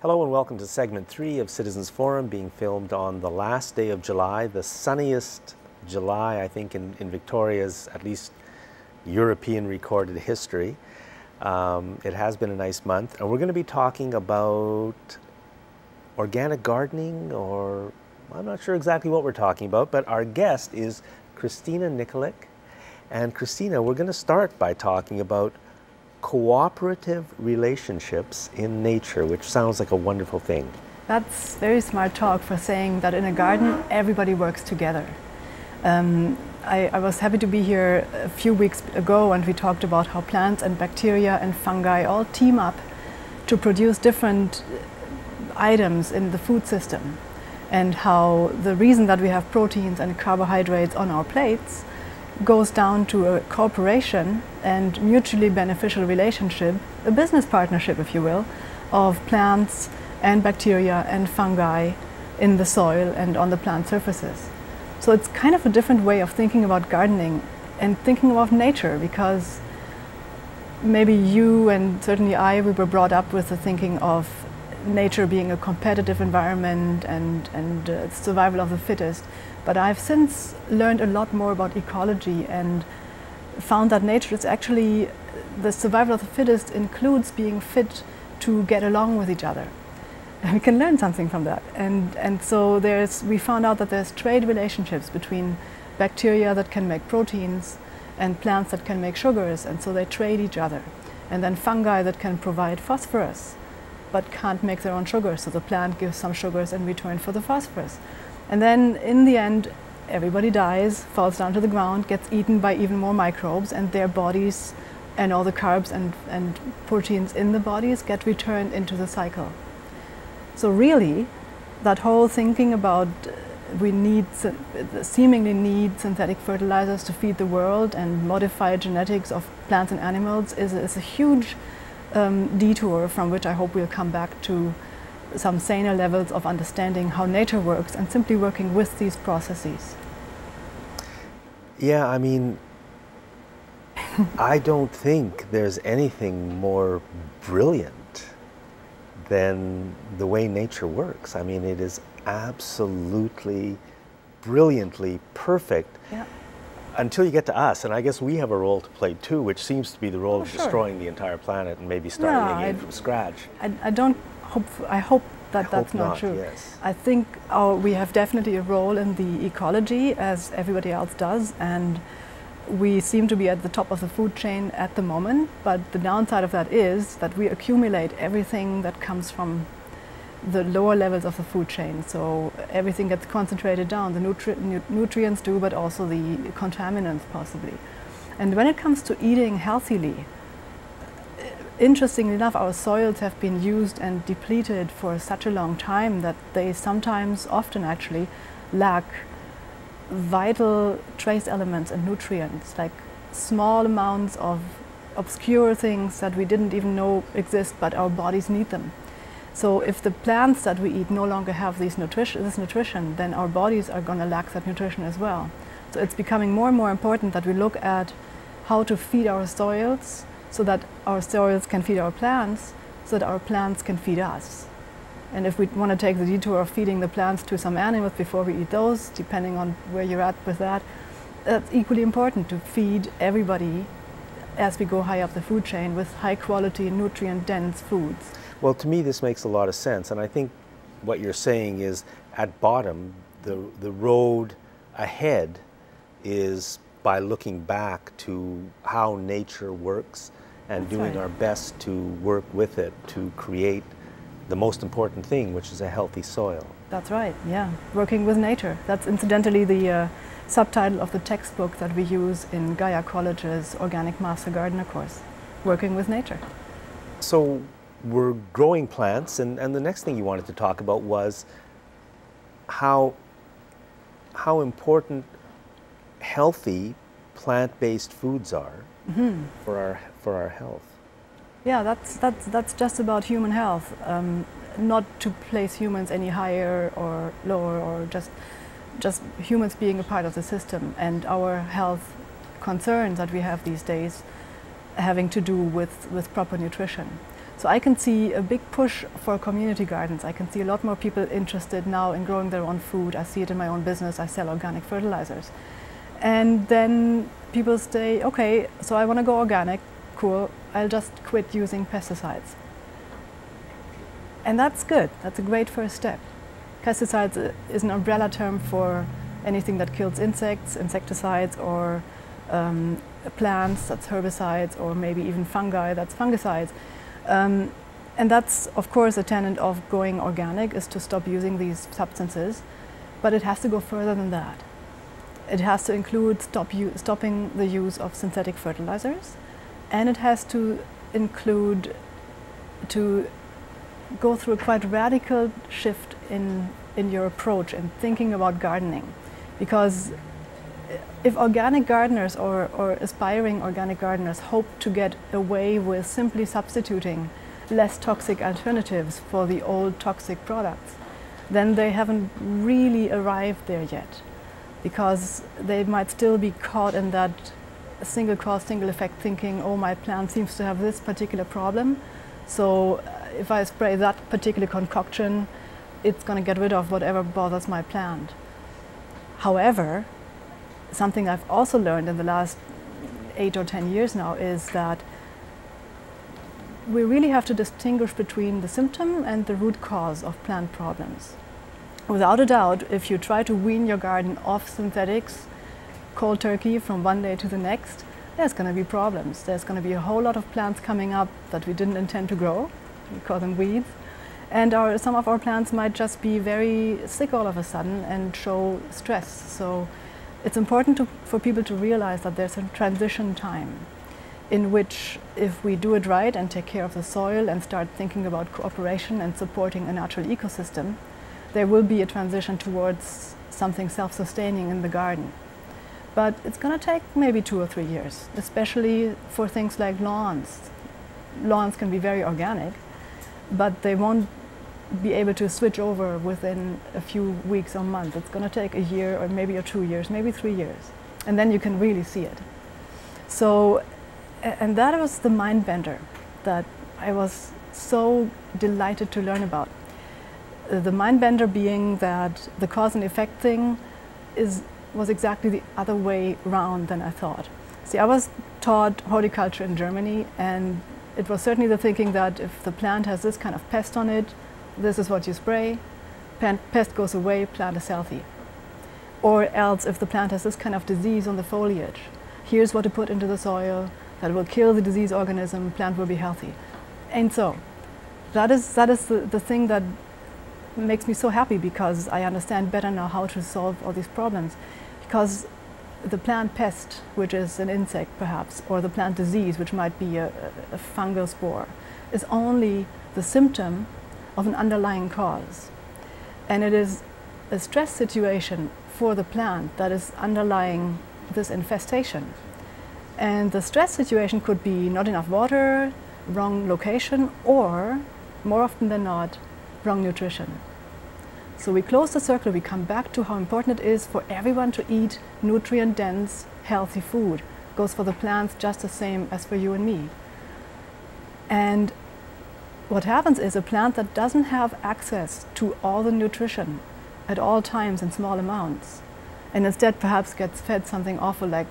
Hello and welcome to segment 3 of Citizens Forum, being filmed on the last day of July, the sunniest July, I think, in Victoria's, at least European recorded history. It has been a nice month, and we're going to be talking about organic gardening, or I'm not sure exactly what we're talking about, but our guest is Christina Nikolic. And Christina, we're going to start by talking about cooperative relationships in nature, which sounds like a wonderful thing. That's very smart talk for saying that in a garden everybody works together. I was happy to be here a few weeks ago and we talked about how plants and bacteria and fungi all team up to produce different items in the food system, and how the reason that we have proteins and carbohydrates on our plates goes down to a cooperation and mutually beneficial relationship, a business partnership, if you will, of plants and bacteria and fungi in the soil and on the plant surfaces. So it's kind of a different way of thinking about gardening and thinking about nature, because maybe you and certainly we were brought up with the thinking of nature being a competitive environment and survival of the fittest. But I've since learned a lot more about ecology and found that nature is actually, the survival of the fittest includes being fit to get along with each other. And we can learn something from that. And so we found out that there's trade relationships between bacteria that can make proteins and plants that can make sugars, and so they trade each other. And then fungi that can provide phosphorus but can't make their own sugar, so the plant gives some sugars in return for the phosphorus. And then in the end, everybody dies, falls down to the ground, gets eaten by even more microbes, and their bodies and all the carbs and proteins in the bodies get returned into the cycle. So really, that whole thinking about we seemingly need synthetic fertilizers to feed the world and modify genetics of plants and animals is a huge detour from which I hope we'll come back to some saner levels of understanding how nature works and simply working with these processes. Yeah, I mean, I don't think there's anything more brilliant than the way nature works. I mean, it is absolutely brilliantly perfect. Yeah. Until you get to us, and I guess we have a role to play too, which seems to be the role of destroying the entire planet and maybe starting again from scratch. I hope that's not true. Yes. I think we have definitely a role in the ecology, as everybody else does, and we seem to be at the top of the food chain at the moment, but the downside of that is that we accumulate everything that comes from the lower levels of the food chain. So everything gets concentrated down, the nutrients do, but also the contaminants possibly. And when it comes to eating healthily, interestingly enough, our soils have been used and depleted for such a long time that they often actually lack vital trace elements and nutrients, like small amounts of obscure things that we didn't even know exist, but our bodies need them. So if the plants that we eat no longer have this nutrition, then our bodies are going to lack that nutrition as well. So it's becoming more and more important that we look at how to feed our soils so that our soils can feed our plants, so that our plants can feed us. And if we want to take the detour of feeding the plants to some animals before we eat those, depending on where you're at with that, that's equally important to feed everybody as we go high up the food chain with high quality, nutrient-dense foods. Well, to me, this makes a lot of sense, and I think what you're saying is, at bottom, the road ahead is by looking back to how nature works and doing our best to work with it to create the most important thing, which is a healthy soil. That's right, yeah. Working with nature. That's incidentally the subtitle of the textbook that we use in Gaia College's Organic Master Gardener course, Working with Nature. So we're growing plants, and the next thing you wanted to talk about was how important healthy plant-based foods are for our health. Yeah, that's just about human health, not to place humans any higher or lower, or just humans being a part of the system, and our health concerns that we have these days having to do with proper nutrition. So I can see a big push for community gardens. I can see a lot more people interested now in growing their own food. I see it in my own business. I sell organic fertilizers. And then people say, okay, so I want to go organic, cool, I'll just quit using pesticides. And that's good. That's a great first step. Pesticides is an umbrella term for anything that kills insects, insecticides, or plants, that's herbicides, or maybe even fungi, that's fungicides. And that's, of course, a tenet of going organic, is to stop using these substances, but it has to go further than that. It has to include stopping the use of synthetic fertilizers, and it has to include to go through a quite radical shift in your approach and thinking about gardening. Because if organic gardeners or aspiring organic gardeners hope to get away with simply substituting less toxic alternatives for the old toxic products, then they haven't really arrived there yet. Because they might still be caught in that single cause, single effect thinking, oh, my plant seems to have this particular problem, so if I spray that particular concoction, it's going to get rid of whatever bothers my plant. However, something I've also learned in the last 8 or 10 years now is that we really have to distinguish between the symptom and the root cause of plant problems. Without a doubt, if you try to wean your garden off synthetics, cold turkey from one day to the next, there's going to be problems. There's going to be a whole lot of plants coming up that we didn't intend to grow. We call them weeds. And some of our plants might just be very sick all of a sudden and show stress. So it's important for people to realize that there's a transition time in which, if we do it right and take care of the soil and start thinking about cooperation and supporting a natural ecosystem, there will be a transition towards something self-sustaining in the garden. But it's going to take maybe 2 or 3 years, especially for things like lawns. Lawns can be very organic, but they won't be able to switch over within a few weeks or months. It's going to take a year or maybe 2 years, maybe 3 years. And then you can really see it. So, and that was the mind bender that I was so delighted to learn about. The mind bender being that the cause and effect thing was exactly the other way round than I thought. See, I was taught horticulture in Germany, and it was certainly the thinking that if the plant has this kind of pest on it, this is what you spray, pest goes away, plant is healthy. Or else, if the plant has this kind of disease on the foliage, here's what to put into the soil that will kill the disease organism, plant will be healthy. And so, that is the thing that makes me so happy, because I understand better now how to solve all these problems. Because the plant pest, which is an insect perhaps, or the plant disease, which might be a fungal spore, is only the symptom of an underlying cause. And it is a stress situation for the plant that is underlying this infestation. And the stress situation could be not enough water, wrong location, or, more often than not, wrong nutrition. So we close the circle, we come back to how important it is for everyone to eat nutrient-dense, healthy food. It goes for the plants just the same as for you and me. And what happens is a plant that doesn't have access to all the nutrition at all times in small amounts, and instead perhaps gets fed something awful like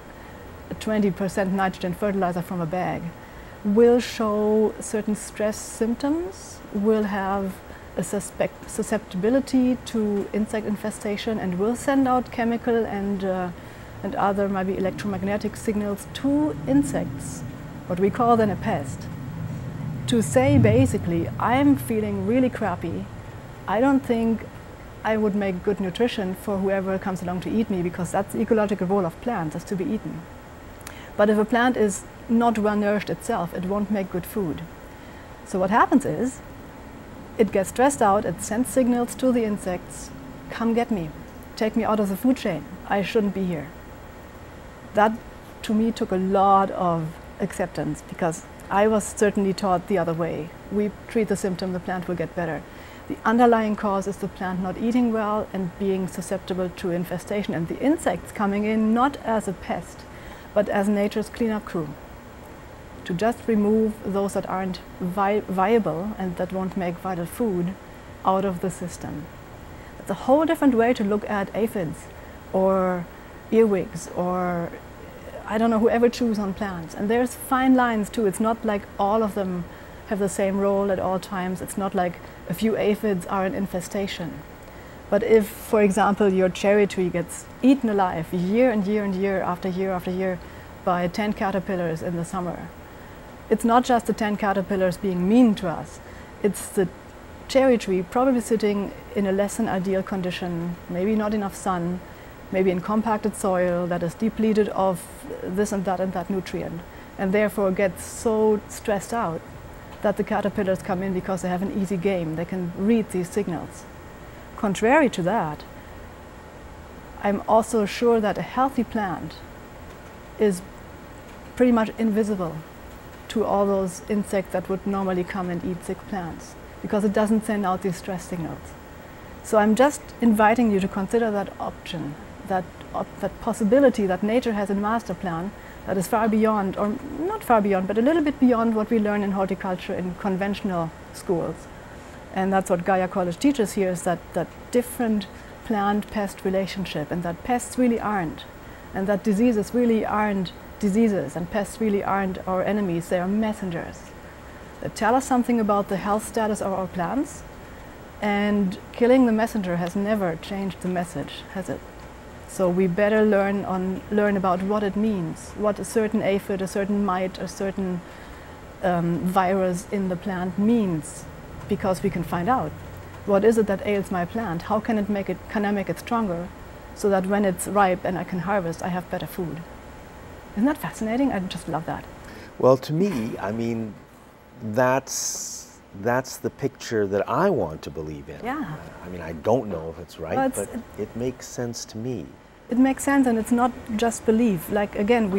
a 20% nitrogen fertilizer from a bag, will show certain stress symptoms, will have a susceptibility to insect infestation, and will send out chemical and other maybe electromagnetic signals to insects, what we call then a pest. To say basically, I'm feeling really crappy, I don't think I would make good nutrition for whoever comes along to eat me, because that's the ecological role of plants, is to be eaten. But if a plant is not well nourished itself, it won't make good food. So what happens is, it gets stressed out, it sends signals to the insects, come get me, take me out of the food chain, I shouldn't be here. That, to me, took a lot of acceptance, because I was certainly taught the other way. We treat the symptom, the plant will get better. The underlying cause is the plant not eating well and being susceptible to infestation, and the insects coming in not as a pest, but as nature's cleanup crew, to just remove those that aren't viable and that won't make vital food out of the system. It's a whole different way to look at aphids or earwigs or I don't know, whoever chews on plants. And there's fine lines too. It's not like all of them have the same role at all times. It's not like a few aphids are an infestation. But if, for example, your cherry tree gets eaten alive year and year and year after year after year by 10 caterpillars in the summer, it's not just the 10 caterpillars being mean to us. It's the cherry tree probably sitting in a less than ideal condition, maybe not enough sun, maybe in compacted soil that is depleted of this and that nutrient, and therefore gets so stressed out that the caterpillars come in because they have an easy game. They can read these signals. Contrary to that, I'm also sure that a healthy plant is pretty much invisible to all those insects that would normally come and eat sick plants, because it doesn't send out these stress signals. So I'm just inviting you to consider that option, that possibility that nature has a master plan that is far beyond, or not far beyond, but a little bit beyond what we learn in horticulture in conventional schools. And that's what Gaia College teaches here, is that different plant-pest relationship, and that pests really aren't, and that diseases really aren't diseases, and pests really aren't our enemies. They are messengers that tell us something about the health status of our plants, and killing the messenger has never changed the message, has it? So we better learn about what it means, what a certain aphid, a certain mite, a certain virus in the plant means, because we can find out what is it that ails my plant, how can I make it stronger, so that when it's ripe and I can harvest, I have better food. Isn't that fascinating? I just love that. Well, to me, I mean, that's the picture that I want to believe in. Yeah. I mean, I don't know if it's right, well, but it makes sense to me. It makes sense, and it's not just belief. Like, again,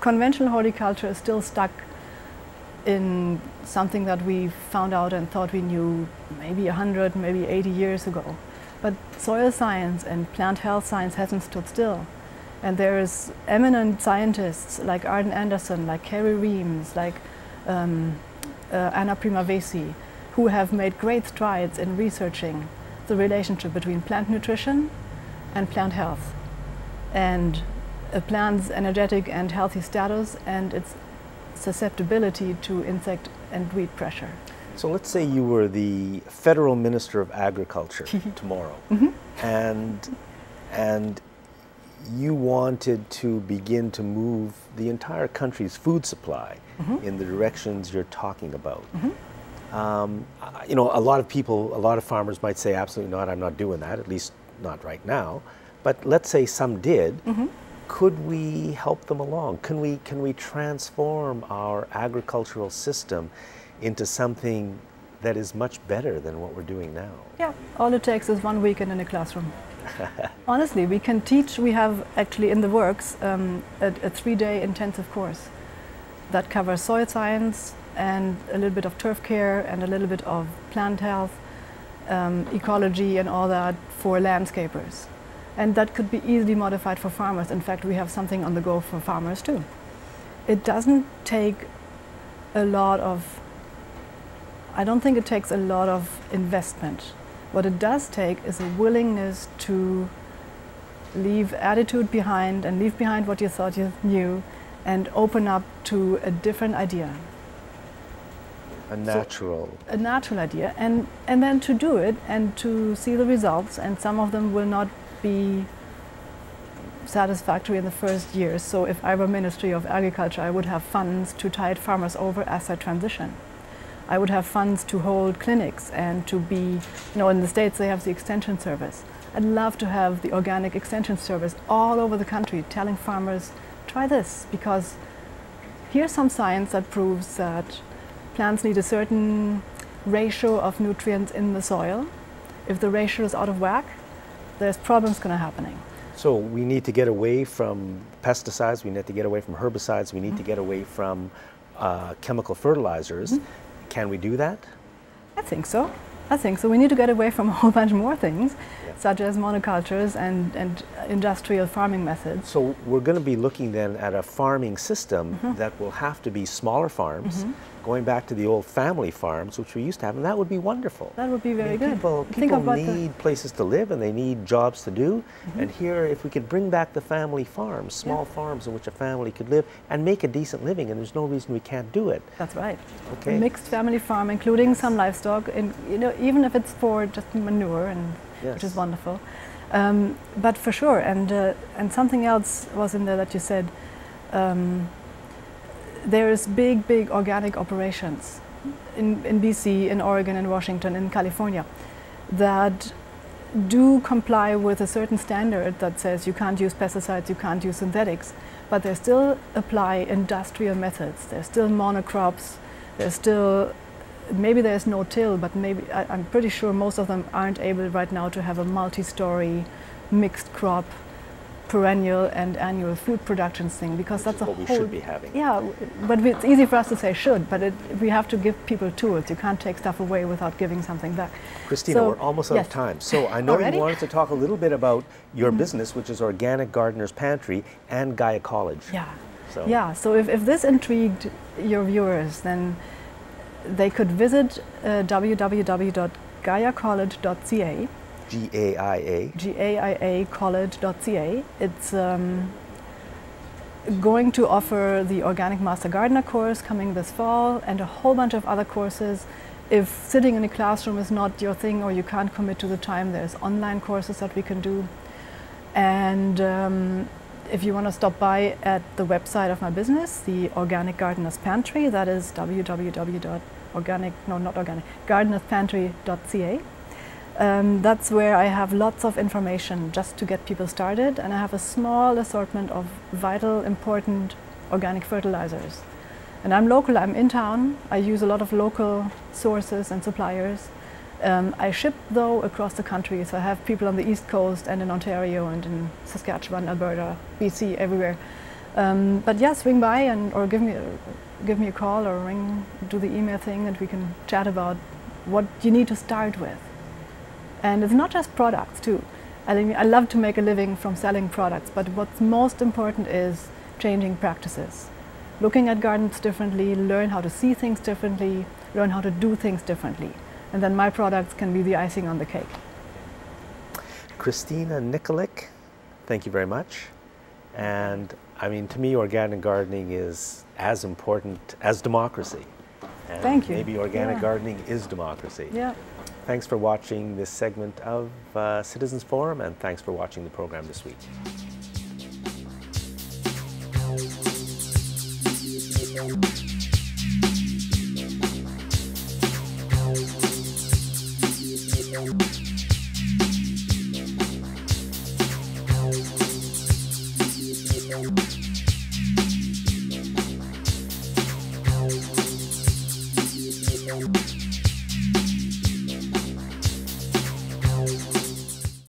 conventional horticulture is still stuck in something that we found out and thought we knew maybe 100, maybe 80 years ago. But soil science and plant health science hasn't stood still. And there's eminent scientists like Arden Anderson, like Carrie Reams, like Anna Primavesi, who have made great strides in researching the relationship between plant nutrition and plant health, and a plant's energetic and healthy status and its susceptibility to insect and weed pressure. So let's say you were the Federal Minister of Agriculture tomorrow, and you wanted to begin to move the entire country's food supply in the directions you're talking about. You know, a lot of farmers might say, absolutely not, I'm not doing that, at least not right now. But let's say some did. Could we help them along? Can we transform our agricultural system into something that is much better than what we're doing now? Yeah, all it takes is one weekend in a classroom. Honestly, we can teach. We have actually in the works a 3-day intensive course that covers soil science and a little bit of turf care and a little bit of plant health, ecology and all that for landscapers. And that could be easily modified for farmers. In fact, we have something on the go for farmers too. It doesn't take a lot of, I don't think it takes a lot of investment. What it does take is a willingness to leave attitude behind and leave behind what you thought you knew and open up to a different idea. A natural idea, and then to do it and to see the results, and some of them will not be satisfactory in the first years. So if I were Ministry of Agriculture, I would have funds to tide farmers over as they transition. I would have funds to hold clinics and to be, you know, in the States they have the extension service. I'd love to have the organic extension service all over the country telling farmers, try this, because here's some science that proves that plants need a certain ratio of nutrients in the soil. If the ratio is out of whack, there's problems going to happening. So we need to get away from pesticides, we need to get away from herbicides, we need to get away from chemical fertilizers. Can we do that? I think so. I think so. We need to get away from a whole bunch more things, Yeah. such as monocultures and industrial farming methods. So we're going to be looking then at a farming system that will have to be smaller farms, going back to the old family farms, which we used to have, and that would be wonderful. That would be very good. People need places to live and they need jobs to do. And here, if we could bring back the family farms, small farms in which a family could live and make a decent living, and there's no reason we can't do it. That's right. Okay. A mixed family farm, including some livestock, and even if it's for just manure, and which is wonderful. But for sure, and something else was in there that you said. There's big organic operations in BC, in Oregon, in Washington, in California that do comply with a certain standard that says you can't use pesticides, you can't use synthetics, but they still apply industrial methods. There's still monocrops, there's still, maybe there's no till, but maybe, I'm pretty sure most of them aren't able right now to have a multi-story mixed crop perennial and annual food production thing, because that's what we should be having. Yeah, but it's easy for us to say should, but we have to give people tools. You can't take stuff away without giving something back. Christina, we're almost out of time. So I know you wanted to talk a little bit about your business, which is Organic Gardener's Pantry and Gaia College. So if this intrigued your viewers, then they could visit www.gaiacollege.ca. GAIA college.ca. It's going to offer the Organic Master Gardener course coming this fall and a whole bunch of other courses. If sitting in a classroom is not your thing or you can't commit to the time, there's online courses that we can do. And if you want to stop by at the website of my business, the Organic Gardener's Pantry, that is gardenerspantry.ca. That's where I have lots of information just to get people started, and I have a small assortment of vital, important organic fertilizers. And I'm local, I'm in town, I use a lot of local sources and suppliers. I ship though across the country, so I have people on the East Coast and in Ontario and in Saskatchewan, Alberta, BC, everywhere. But yeah, swing by or give me a call or ring, do the email thing, and we can chat about what you need to start with. And it's not just products too. I love to make a living from selling products, but what's most important is changing practices. Looking at gardens differently, learn how to see things differently, learn how to do things differently. And then my products can be the icing on the cake. Christina Nikolic, thank you very much. And I mean, to me, organic gardening is as important as democracy. And thank you. Maybe organic gardening is democracy. Yeah. Thanks for watching this segment of Citizens Forum, and thanks for watching the program this week.